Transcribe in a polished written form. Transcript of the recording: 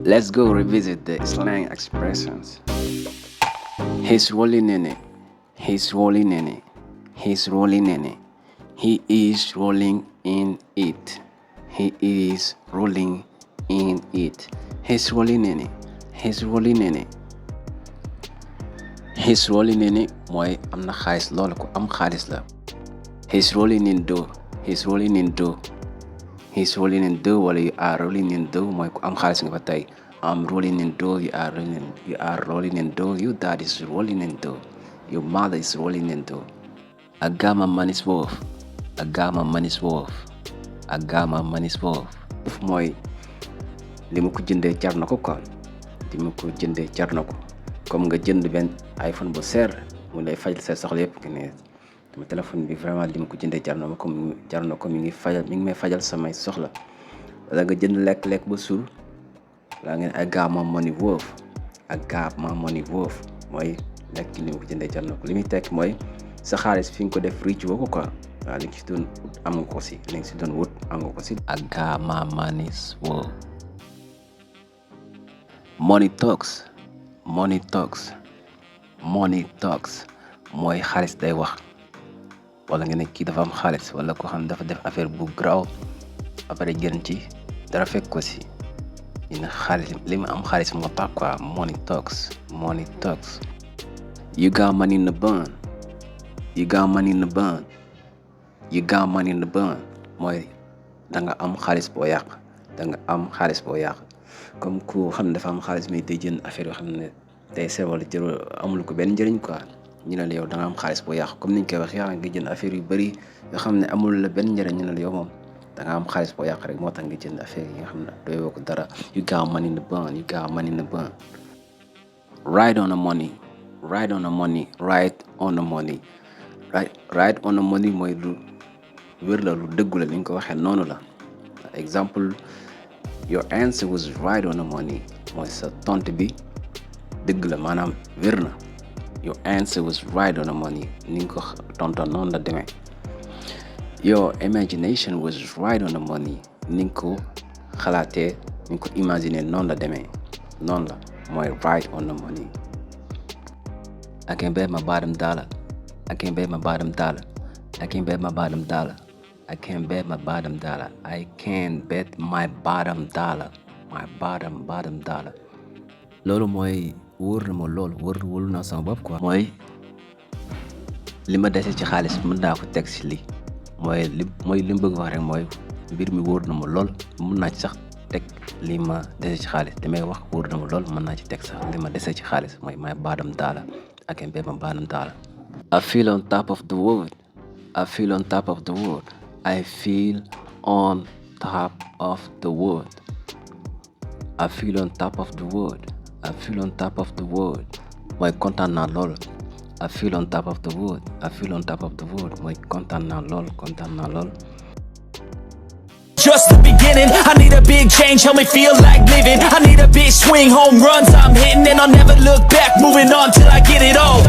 Let's go revisit the slang expressions. He's rolling in it. He's rolling in it. He's rolling in it. He is rolling in it. He is rolling in it. He's rolling in it. He's rolling in it. He's rolling in it mooy am na xaalis loolu ko am xaalis la. He's rolling in dough. He's rolling in dough. He's rolling in dough wala you are rolling in dough mooy ku am xaalis nga fa tey. I'm rolling in dough. You are rolling in dough. Your dad is rolling in dough. Your mother is rolling in dough. I got my money's worth. I got my money's worth. I got my money's worth. mooy li ma ko jëndee jar na ko quoi. li ma ko jëndee jar na ko. comme nga jënd benn iPhone bu seer mu lay fajal sa soxla yëpp nga ne sama téléphone bi vraiment li ma ko jëndee jar na ma comme jar na ko mi ngi may fajal samay soxla. wala nga jënd lekk bu suur wala ngeen I got my money worth. I got my money worth mooy lekk li ma ko jëndee jar na ko li muy tekk mooy sa xaalis fi nga ko def ricc woo ko quoi waaw li nga si doon am nga ko si li nga si doon wut am nga ko si. I got my money's worth. Money talks. Money talks. Money talks mooy xaalis day wax wala nga ne kii dafa am xaalis wala ko xam dafa def affaire bu graw après gën ci dara fekk ko si dina xaalis li mu am xaalis moo tax quoi. Money talks. Money talks. You got money in the bank. You got money in the bank. You got money in the bank mooy da nga am xaalis boo yàq. Da nga am xaalis boo yàq comme ku xam ne dafa am xaalis mais day jënd affaire yoo xam ne day seer wala jël amul ko benn njëriñ quoi ñu ne la yow da nga am xaalis boo yàq comme niñ koy wax yaa ngi jënd affaire yu bëri yoo xam ne amul la benn njëriñ ñu ne la yow moom da nga am xaalis boo yàq rek moo tax nga jënd affaire yi nga xam ne doy woo ko dara. You got money in the bank. You got money in the bank. Right on the money. Right on the money. Right on the money. Right on the money mooy lu wér la lu dëggu la li nga ko waxee noonu la. Exemple, your answer was right on the money mooy sa tontu bi dëgg la maanaam wér na. Your answer was right on the money ni nga ko tontu noonu la demee. Your imagination was right on the money ni nga ko xalaatee ni nga ko imaginer noonu la demee noonu la mooy right on the money. I can bet my bottom dollar. I can bet my bottom dollar. I can bet my bottom dollar. I can bet my bottom dollar. I can bet my bottom dollar. My bottom dollar. loolu mooy wóor na ma lool wóor na sama bopp quoi. mooy li ma dese ci xaalis mën naa ko teg si lii mooy li mu bëgg wax rek mooy mbir mi wóor na ma lool mën naa ci sax teg li ma dese ci xaalis damay wax wóor na ma lool mën naa ci teg sax li ma dese ci xaalis mooy my bottom dollar. I can bet my bottom dollar. I feel on top of the world. I feel on top of the world. I feel on top of the world. I feel on top of the world. I feel on top of the world. mooy kontaan naa lool. I feel on top of the world. I feel on top of the world. mooy kontaan naa lool. Just the beginning, I need a big change, help me feel like living. I need a big swing, home runs I'm hitting, and I'll never look back, moving on till I get it all.